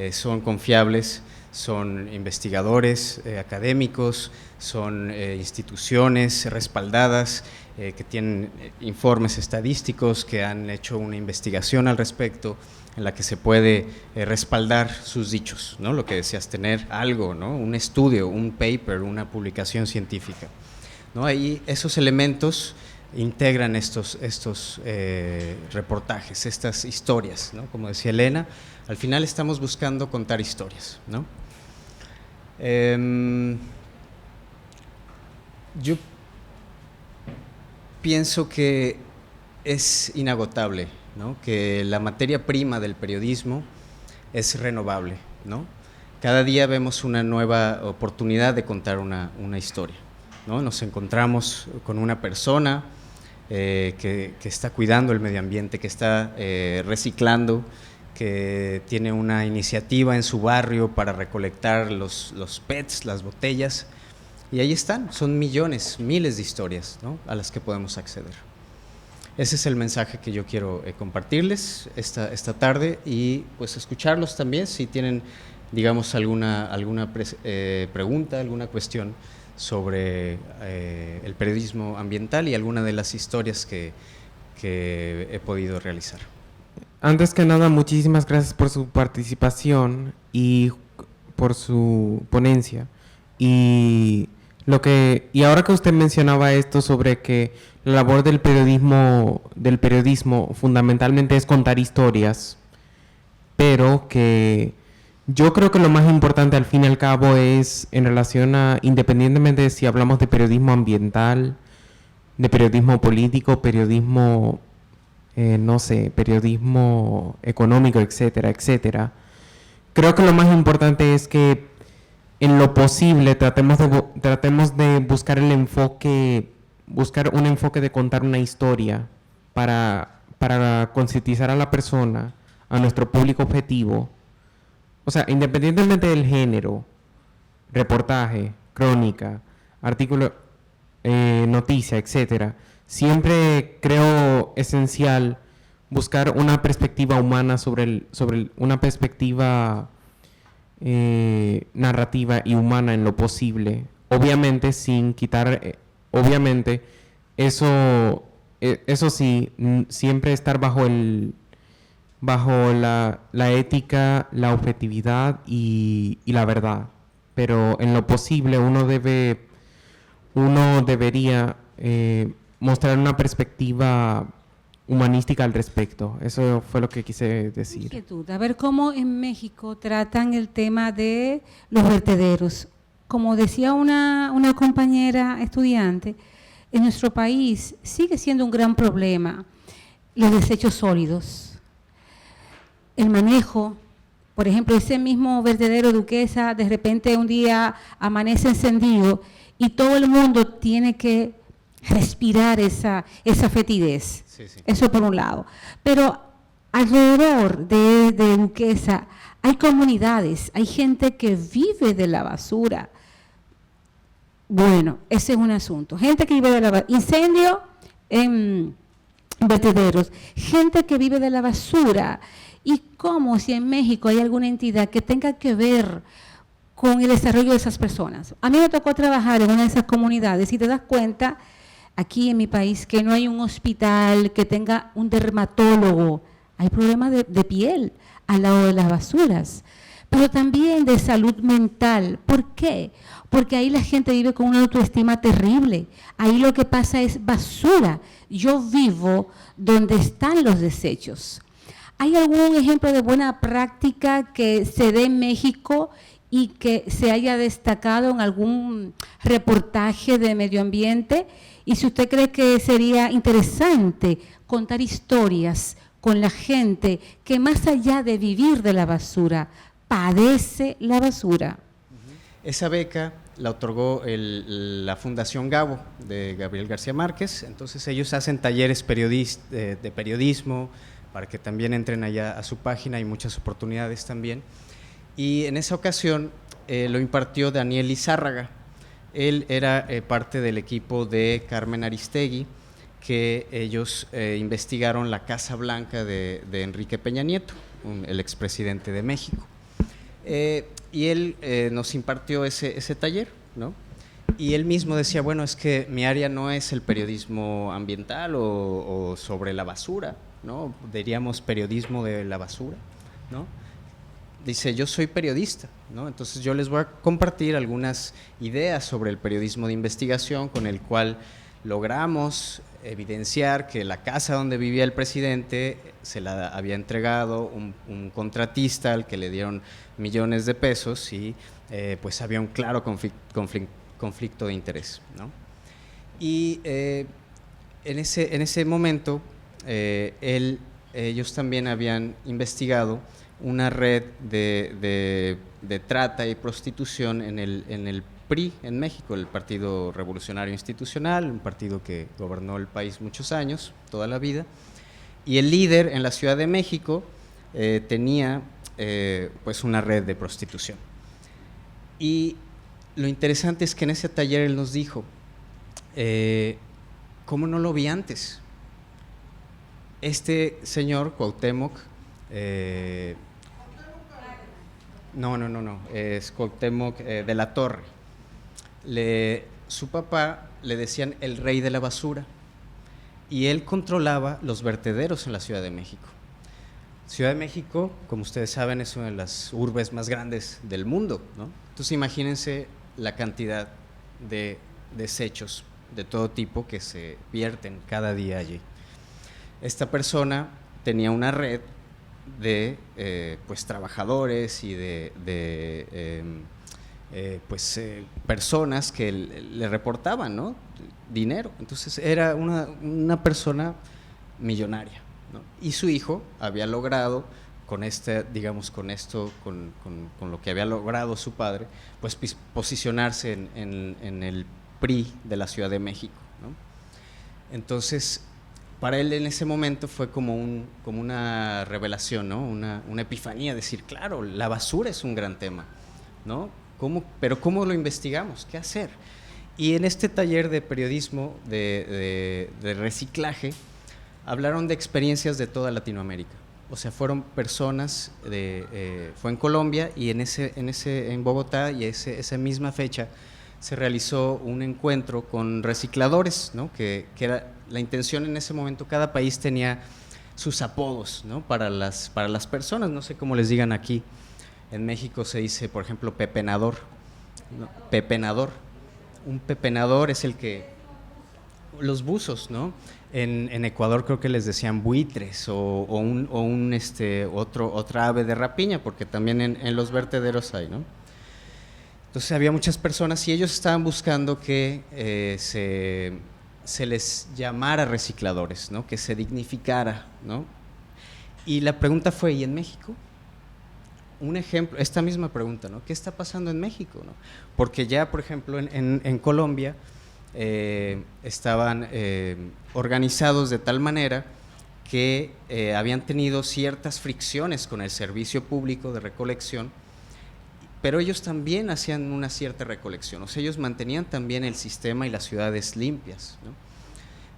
son confiables, son investigadores académicos, son instituciones respaldadas que tienen informes estadísticos, que han hecho una investigación al respecto en la que se puede respaldar sus dichos, ¿no? Lo que decías, tener algo, ¿no?, un estudio, un paper, una publicación científica, ¿no? Ahí esos elementos integran estos reportajes, estas historias, ¿no? Como decía Elena, al final estamos buscando contar historias, ¿no? Yo pienso que es inagotable, ¿no?, que la materia prima del periodismo es renovable, ¿no? Cada día vemos una nueva oportunidad de contar una historia, ¿no? Nos encontramos con una persona que está cuidando el medio ambiente, que está reciclando, que tiene una iniciativa en su barrio para recolectar los PETs, las botellas, y ahí están, son millones, miles de historias, ¿no?, a las que podemos acceder. Ese es el mensaje que yo quiero compartirles esta tarde, y pues escucharlos también si tienen, digamos, alguna pregunta, alguna cuestión sobre el periodismo ambiental y alguna de las historias que he podido realizar. Antes que nada, muchísimas gracias por su participación y por su ponencia. Y ahora que usted mencionaba esto sobre que la labor del periodismo fundamentalmente es contar historias, pero que yo creo que lo más importante al fin y al cabo es en relación a, independientemente de si hablamos de periodismo ambiental, de periodismo político, periodismo periodismo económico, etcétera, etcétera, creo que lo más importante es que en lo posible tratemos de buscar un enfoque de contar una historia para concientizar a la persona, a nuestro público objetivo. O sea, independientemente del género, reportaje, crónica, artículo, noticia, etcétera, siempre creo esencial buscar una perspectiva humana sobre una perspectiva narrativa y humana en lo posible, obviamente sin quitar, obviamente eso sí, siempre estar bajo la ética, la objetividad y la verdad, pero en lo posible uno debería mostrar una perspectiva humanística al respecto. Eso fue lo que quise decir. A ver cómo en México tratan el tema de los vertederos. Como decía una compañera estudiante, en nuestro país sigue siendo un gran problema los desechos sólidos. El manejo, por ejemplo, ese mismo vertedero Duquesa, de repente un día amanece encendido y todo el mundo tiene que respirar esa fetidez. Sí. Eso por un lado. Pero alrededor de Duquesa hay comunidades, hay gente que vive de la basura. Bueno, ese es un asunto. Gente que vive de la basura. Incendio en vertederos. Gente que vive de la basura. Y como si en México hay alguna entidad que tenga que ver con el desarrollo de esas personas. A mí me tocó trabajar en una de esas comunidades y te das cuenta aquí en mi país que no hay un hospital que tenga un dermatólogo. Hay problemas de piel al lado de las basuras, pero también de salud mental. ¿Por qué? Porque ahí la gente vive con una autoestima terrible. Ahí lo que pasa es basura. Yo vivo donde están los desechos. ¿Hay algún ejemplo de buena práctica que se dé en México y que se haya destacado en algún reportaje de medio ambiente? Y si usted cree que sería interesante contar historias con la gente que más allá de vivir de la basura, padece la basura. Esa beca la otorgó la Fundación Gabo de Gabriel García Márquez. Entonces ellos hacen talleres de periodismo para que también entren allá a su página, hay muchas oportunidades también. Y en esa ocasión lo impartió Daniel Lizárraga. Él era parte del equipo de Carmen Aristegui, que ellos investigaron la Casa Blanca de Enrique Peña Nieto, el expresidente de México. Y él nos impartió ese taller, ¿no? Y él mismo decía, bueno, es que mi área no es el periodismo ambiental o sobre la basura, ¿no? Diríamos periodismo de la basura, ¿no? Dice, yo soy periodista, ¿no? Entonces yo les voy a compartir algunas ideas sobre el periodismo de investigación con el cual logramos evidenciar que la casa donde vivía el presidente se la había entregado un contratista al que le dieron millones de pesos y pues había un claro conflicto de interés, ¿no? Y en ese momento ellos también habían investigado una red de trata y prostitución en el PRI en México, el Partido Revolucionario Institucional, un partido que gobernó el país muchos años, toda la vida, y el líder en la Ciudad de México tenía pues una red de prostitución. Y lo interesante es que en ese taller él nos dijo, ¿cómo no lo vi antes? Este señor, Cuauhtémoc, no, es Cuauhtémoc de la Torre. Su papá le decían el rey de la basura y él controlaba los vertederos en la Ciudad de México. Ciudad de México, como ustedes saben, es una de las urbes más grandes del mundo, ¿no? Entonces imagínense la cantidad de desechos de todo tipo que se vierten cada día allí. Esta persona tenía una red de pues trabajadores y personas que le reportaban, ¿no? Dinero. Entonces era una persona millonaria, ¿no? Y su hijo había logrado con digamos, con esto, con lo que había logrado su padre, pues posicionarse en el PRI de la Ciudad de México, ¿no? Entonces, para él en ese momento fue como una revelación, ¿no? Una epifanía, decir, claro, la basura es un gran tema, ¿no? Pero ¿cómo lo investigamos? ¿Qué hacer? Y en este taller de periodismo, de reciclaje, hablaron de experiencias de toda Latinoamérica. O sea, fueron personas, fue en Colombia y en Bogotá, y esa misma fecha se realizó un encuentro con recicladores, ¿no? Que era la intención en ese momento. Cada país tenía sus apodos, ¿no? Para las personas, no sé cómo les digan aquí. En México se dice, por ejemplo, pepenador, ¿no? Pepenador. Un pepenador es el que, los buzos, ¿no? En Ecuador creo que les decían buitres otra ave de rapiña, porque también en los vertederos hay, ¿no? Entonces había muchas personas y ellos estaban buscando que se les llamara recicladores, ¿no? Que se dignificara, ¿no? Y la pregunta fue, ¿y en México? Un ejemplo, esta misma pregunta, ¿no? ¿Qué está pasando en México, ¿no? Porque ya, por ejemplo, en Colombia estaban organizados de tal manera que habían tenido ciertas fricciones con el servicio público de recolección, pero ellos también hacían una cierta recolección, o sea, ellos mantenían también el sistema y las ciudades limpias, ¿no?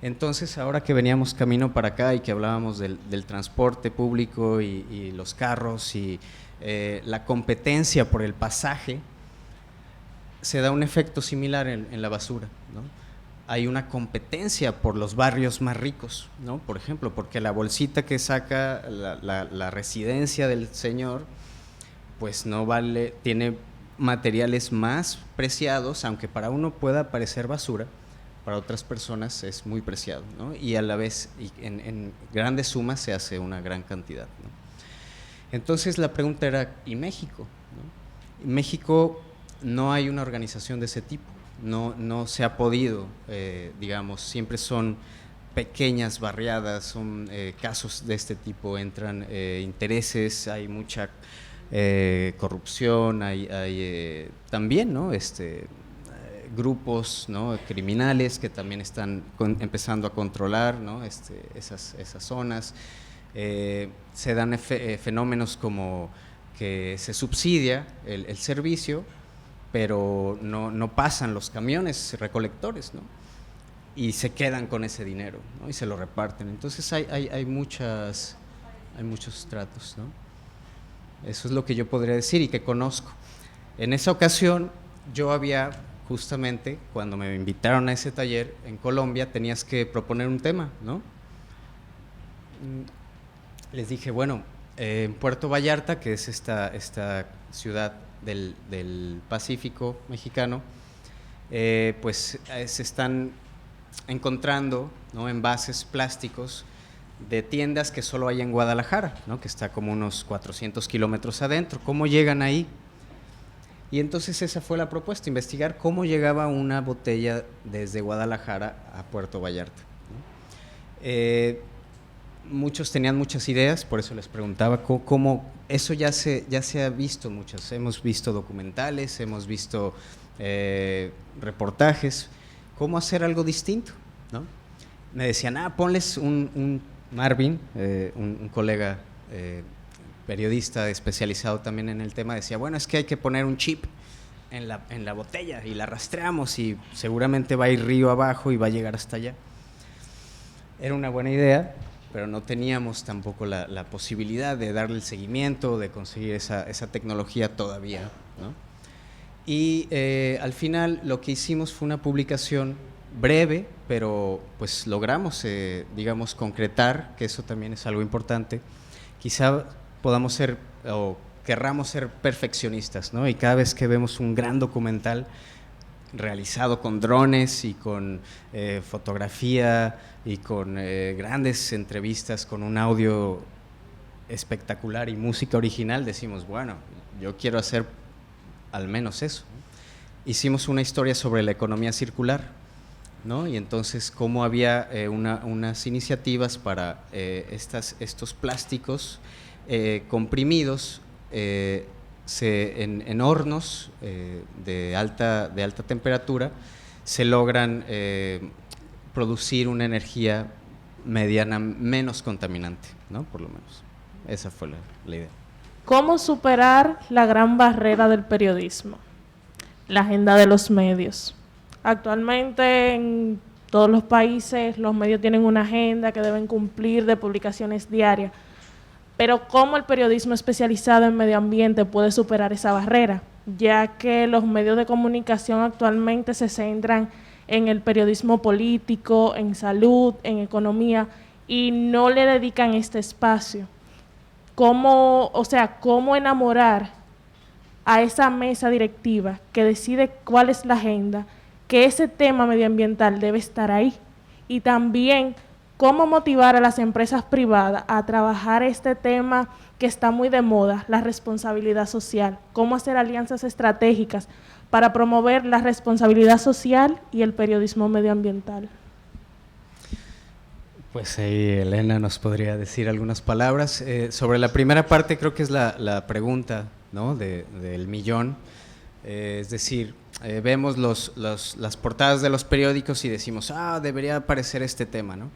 Entonces, ahora que veníamos camino para acá y que hablábamos del transporte público y los carros y la competencia por el pasaje, se da un efecto similar en la basura, ¿no? Hay una competencia por los barrios más ricos, ¿no? Por ejemplo, porque la bolsita que saca la residencia del señor, pues no vale, tiene materiales más preciados, aunque para uno pueda parecer basura, para otras personas es muy preciado, ¿no? Y a la vez, en grandes sumas se hace una gran cantidad, ¿no? Entonces la pregunta era, ¿y México? ¿No? En México no hay una organización de ese tipo, no se ha podido, digamos, siempre son pequeñas barriadas, son casos de este tipo, entran intereses, hay mucha corrupción, hay también, ¿no? Grupos, ¿no? Criminales que también están empezando a controlar, ¿no? esas zonas. Se dan fenómenos como que se subsidia el servicio, pero no pasan los camiones recolectores, ¿no? Y se quedan con ese dinero, ¿no? Y se lo reparten. Entonces hay muchos tratos, ¿no? Eso es lo que yo podría decir y que conozco. En esa ocasión yo había, justamente cuando me invitaron a ese taller en Colombia, tenías que proponer un tema, ¿no? Les dije, bueno, en Puerto Vallarta, que es esta ciudad del Pacífico mexicano, pues se están encontrando, ¿no? Envases plásticos de tiendas que solo hay en Guadalajara, ¿no? Que está como unos 400 kilómetros adentro. ¿Cómo llegan ahí? Y entonces esa fue la propuesta, investigar cómo llegaba una botella desde Guadalajara a Puerto Vallarta, ¿no? Muchos tenían muchas ideas, por eso les preguntaba cómo eso ya se ha visto muchas, hemos visto documentales, hemos visto reportajes, cómo hacer algo distinto, ¿no? Me decían, ponles un Marvin, un colega periodista especializado también en el tema, decía, bueno, es que hay que poner un chip en la botella y la rastreamos y seguramente va a ir río abajo y va a llegar hasta allá. Era una buena idea, pero no teníamos tampoco la posibilidad de darle el seguimiento, de conseguir esa tecnología todavía, ¿no? Y al final lo que hicimos fue una publicación breve, pero pues logramos, digamos, concretar, que eso también es algo importante. Quizá podamos ser o querramos ser perfeccionistas, ¿no? Y cada vez que vemos un gran documental realizado con drones y con fotografía y con grandes entrevistas, con un audio espectacular y música original, decimos, bueno, yo quiero hacer al menos eso. Hicimos una historia sobre la economía circular, ¿no? Y entonces cómo había unas iniciativas para estos plásticos comprimidos en hornos de alta temperatura, se logran producir una energía mediana menos contaminante, ¿no? Por lo menos. Esa fue la idea. ¿Cómo superar la gran barrera del periodismo? La agenda de los medios. Actualmente en todos los países los medios tienen una agenda que deben cumplir de publicaciones diarias. Pero ¿cómo el periodismo especializado en medio ambiente puede superar esa barrera? Ya que los medios de comunicación actualmente se centran en el periodismo político, en salud, en economía, y no le dedican este espacio. ¿Cómo enamorar a esa mesa directiva que decide cuál es la agenda, que ese tema medioambiental debe estar ahí? Y también, ¿cómo motivar a las empresas privadas a trabajar este tema que está muy de moda, la responsabilidad social? ¿Cómo hacer alianzas estratégicas para promover la responsabilidad social y el periodismo medioambiental? Pues ahí Elena nos podría decir algunas palabras. Sobre la primera parte, creo que es la pregunta, ¿no?, del millón. Es decir, vemos las portadas de los periódicos y decimos, debería aparecer este tema, ¿no?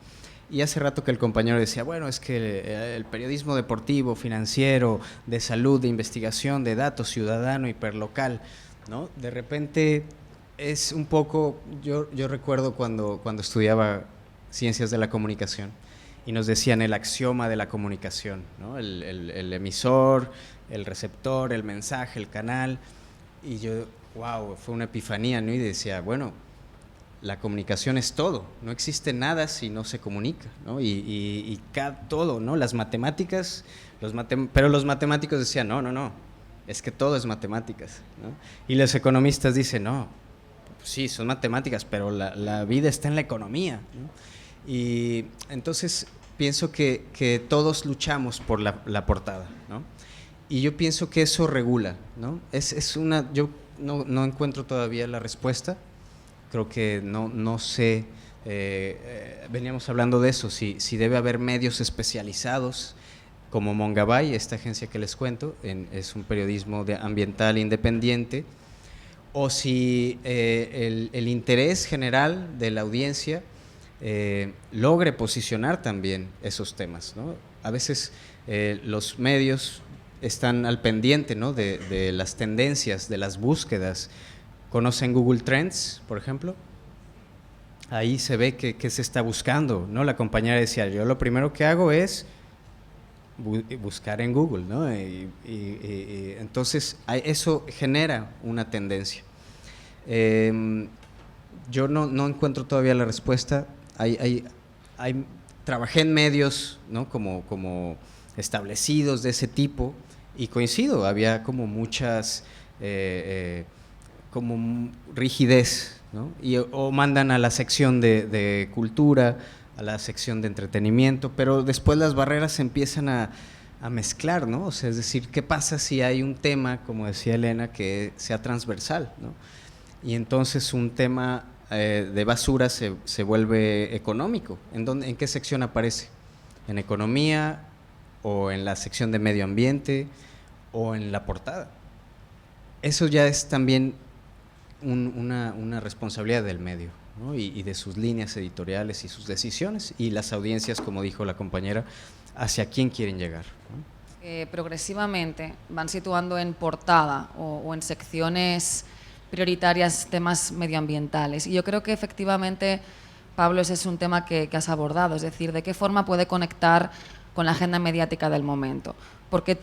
Y hace rato que el compañero decía, bueno, es que el periodismo deportivo, financiero, de salud, de investigación, de datos, ciudadano, hiperlocal, ¿no? De repente es un poco, yo recuerdo cuando estudiaba Ciencias de la Comunicación y nos decían el axioma de la comunicación, ¿no? El emisor, el receptor, el mensaje, el canal, y yo, wow, fue una epifanía, ¿no? Y decía, bueno, la comunicación es todo, no existe nada si no se comunica, ¿no? Y todo, ¿no? Las matemáticas, pero los matemáticos decían, no, es que todo es matemáticas, ¿no? Y los economistas dicen, no, sí, son matemáticas, pero la vida está en la economía, ¿no? Y entonces pienso que todos luchamos por la portada, ¿no? Y yo pienso que eso regula, ¿no? Yo no encuentro todavía la respuesta. Creo que no sé, veníamos hablando de eso, si debe haber medios especializados como Mongabay, esta agencia que les cuento, es un periodismo ambiental independiente, o si el interés general de la audiencia logre posicionar también esos temas, ¿no? A veces los medios están al pendiente, ¿no?, de las tendencias, de las búsquedas. ¿Conocen Google Trends, por ejemplo? Ahí se ve que se está buscando, ¿no? La compañera decía, yo lo primero que hago es buscar en Google, ¿no? Y entonces eso genera una tendencia. Yo no encuentro todavía la respuesta. Trabajé en medios, ¿no?, como establecidos de ese tipo, y coincido, había como muchas como rigidez, ¿no? O mandan a la sección de cultura, a la sección de entretenimiento, pero después las barreras se empiezan a mezclar, ¿no? O sea, es decir, ¿qué pasa si hay un tema, como decía Elena, que sea transversal, ¿no? Y entonces un tema de basura se vuelve económico. ¿En qué sección aparece? ¿En economía o en la sección de medio ambiente o en la portada? Eso ya es también una responsabilidad del medio, ¿no? y de sus líneas editoriales y sus decisiones, y las audiencias, como dijo la compañera, hacia quién quieren llegar, ¿no? Progresivamente van situando en portada o en secciones prioritarias temas medioambientales, y yo creo que efectivamente, Pablo, ese es un tema que has abordado, es decir, de qué forma puede conectar con la agenda mediática del momento, porque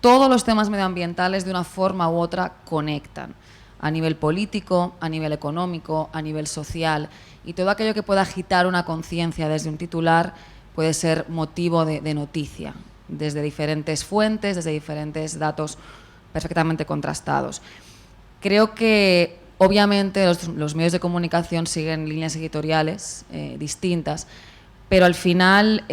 todos los temas medioambientales de una forma u otra conectan, a nivel político, a nivel económico, a nivel social, y todo aquello que pueda agitar una conciencia desde un titular puede ser motivo de noticia, desde diferentes fuentes, desde diferentes datos perfectamente contrastados. Creo que obviamente los medios de comunicación siguen líneas editoriales distintas, pero al final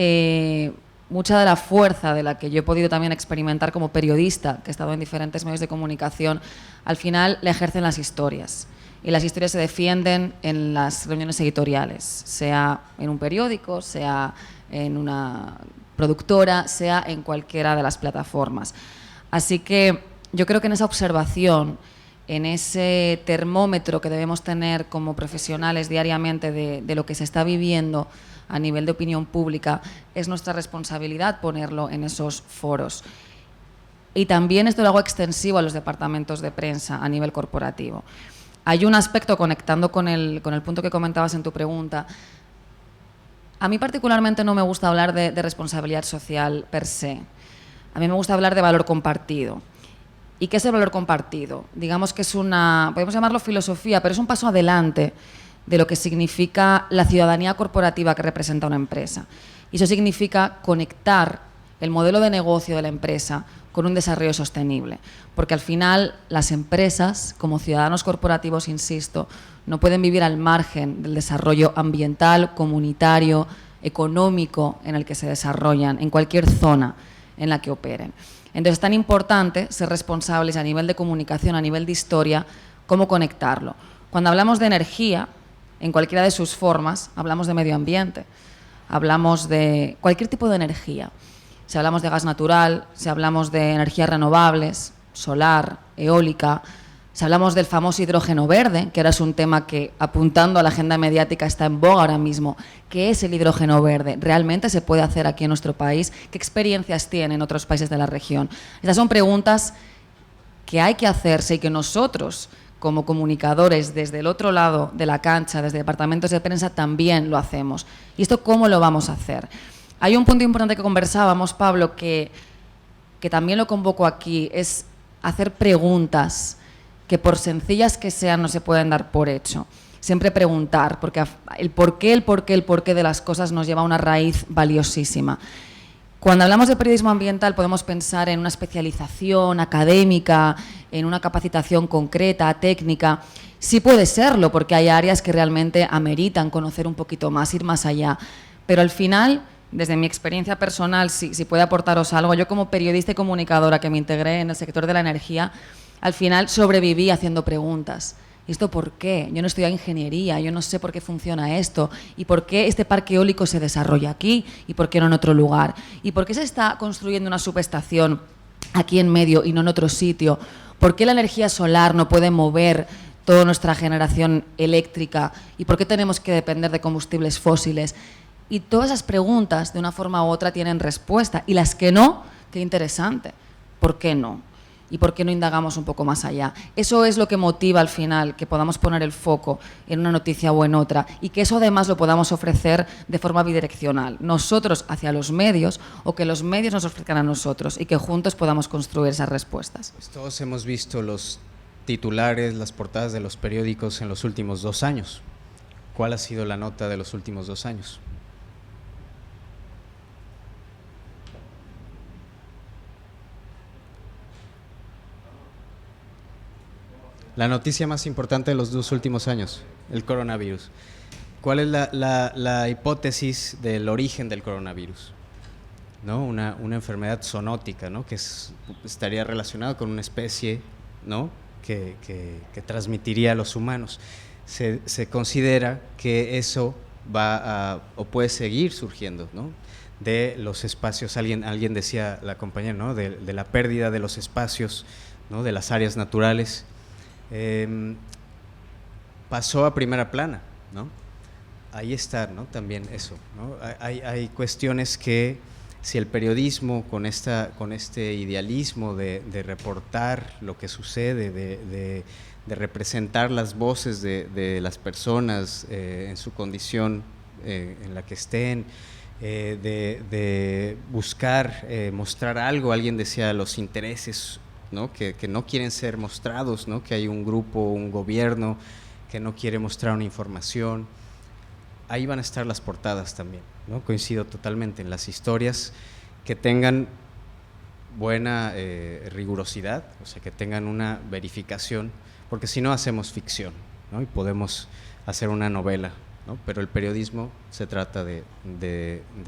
mucha de la fuerza de la que yo he podido también experimentar como periodista, que he estado en diferentes medios de comunicación, al final la ejercen las historias. Y las historias se defienden en las reuniones editoriales, sea en un periódico, sea en una productora, sea en cualquiera de las plataformas. Así que yo creo que en esa observación, en ese termómetro que debemos tener como profesionales diariamente de lo que se está viviendo a nivel de opinión pública, es nuestra responsabilidad ponerlo en esos foros. Y también esto lo hago extensivo a los departamentos de prensa a nivel corporativo. Hay un aspecto, conectando con el punto que comentabas en tu pregunta, a mí particularmente no me gusta hablar de responsabilidad social per se. A mí me gusta hablar de valor compartido. ¿Y qué es el valor compartido? Digamos que es podemos llamarlo filosofía, pero es un paso adelante de lo que significa la ciudadanía corporativa que representa una empresa. Y eso significa conectar el modelo de negocio de la empresa con un desarrollo sostenible. Porque al final las empresas, como ciudadanos corporativos, insisto, no pueden vivir al margen del desarrollo ambiental, comunitario, económico en el que se desarrollan, en cualquier zona en la que operen. Entonces es tan importante ser responsables a nivel de comunicación, a nivel de historia, cómo conectarlo. Cuando hablamos de energía, en cualquiera de sus formas, hablamos de medio ambiente, hablamos de cualquier tipo de energía. Si hablamos de gas natural, si hablamos de energías renovables, solar, eólica, si hablamos del famoso hidrógeno verde, que ahora es un tema que, apuntando a la agenda mediática, está en boga ahora mismo. ¿Qué es el hidrógeno verde? ¿Realmente se puede hacer aquí en nuestro país? ¿Qué experiencias tienen otros países de la región? Estas son preguntas que hay que hacerse y que nosotros, como comunicadores, desde el otro lado de la cancha, desde departamentos de prensa, también lo hacemos. ¿Y esto cómo lo vamos a hacer? Hay un punto importante que conversábamos, Pablo, que también lo convoco aquí, es hacer preguntas que, por sencillas que sean, no se pueden dar por hecho. Siempre preguntar, porque el porqué de las cosas nos lleva a una raíz valiosísima. Cuando hablamos de periodismo ambiental podemos pensar en una especialización académica, en una capacitación concreta, técnica. Sí puede serlo, porque hay áreas que realmente ameritan conocer un poquito más, ir más allá. Pero al final, desde mi experiencia personal, si puede aportaros algo, yo como periodista y comunicadora que me integré en el sector de la energía, al final sobreviví haciendo preguntas. ¿Y esto por qué? Yo no estudié ingeniería, yo no sé por qué funciona esto, y por qué este parque eólico se desarrolla aquí, y por qué no en otro lugar, y por qué se está construyendo una subestación aquí en medio y no en otro sitio, por qué la energía solar no puede mover toda nuestra generación eléctrica, y por qué tenemos que depender de combustibles fósiles. Y todas esas preguntas, de una forma u otra, tienen respuesta, y las que no, qué interesante, ¿por qué no? ¿Y por qué no indagamos un poco más allá? Eso es lo que motiva al final que podamos poner el foco en una noticia o en otra, y que eso además lo podamos ofrecer de forma bidireccional, nosotros hacia los medios o que los medios nos ofrezcan a nosotros, y que juntos podamos construir esas respuestas. Pues todos hemos visto los titulares, las portadas de los periódicos en los últimos 2 años. ¿Cuál ha sido la nota de los últimos 2 años? La noticia más importante de los 2 últimos años, el coronavirus. ¿Cuál es la hipótesis del origen del coronavirus? ¿No? Una enfermedad zoonótica, ¿no? Que estaría relacionada con una especie, ¿no? que transmitiría a los humanos. Se considera que eso va o puede seguir surgiendo, ¿no? De los espacios. Alguien decía, la compañera, ¿no? de la pérdida de los espacios, ¿no? De las áreas naturales. Pasó a primera plana, ¿no? Ahí está, ¿no? También eso, ¿no? Hay cuestiones que, si el periodismo con este idealismo de reportar lo que sucede, de representar las voces de las personas en su condición en la que estén, de buscar mostrar algo, alguien decía los intereses, ¿no? Que no quieren ser mostrados, ¿no? Que hay un grupo, un gobierno que no quiere mostrar una información. Ahí van a estar las portadas también, ¿no? Coincido totalmente en las historias que tengan buena rigurosidad, o sea, que tengan una verificación, porque si no hacemos ficción, ¿no? Y podemos hacer una novela, ¿no? Pero el periodismo se trata de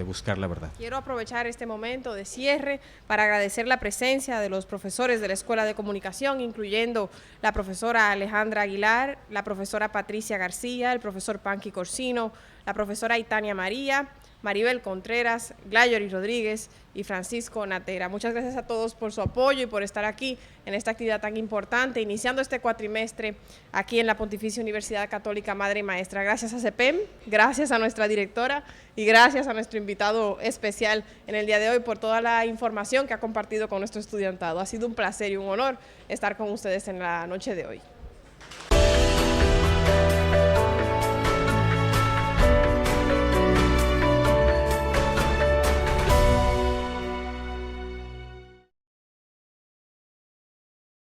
buscar la verdad. Quiero aprovechar este momento de cierre para agradecer la presencia de los profesores de la Escuela de Comunicación, incluyendo la profesora Alejandra Aguilar, la profesora Patricia García, el profesor Panqui Corsino, la profesora Itania María, Maribel Contreras, Glayory Rodríguez y Francisco Natera. Muchas gracias a todos por su apoyo y por estar aquí en esta actividad tan importante, iniciando este cuatrimestre aquí en la Pontificia Universidad Católica Madre y Maestra. Gracias a CEPEM, gracias a nuestra directora y gracias a nuestro invitado especial en el día de hoy por toda la información que ha compartido con nuestro estudiantado. Ha sido un placer y un honor estar con ustedes en la noche de hoy.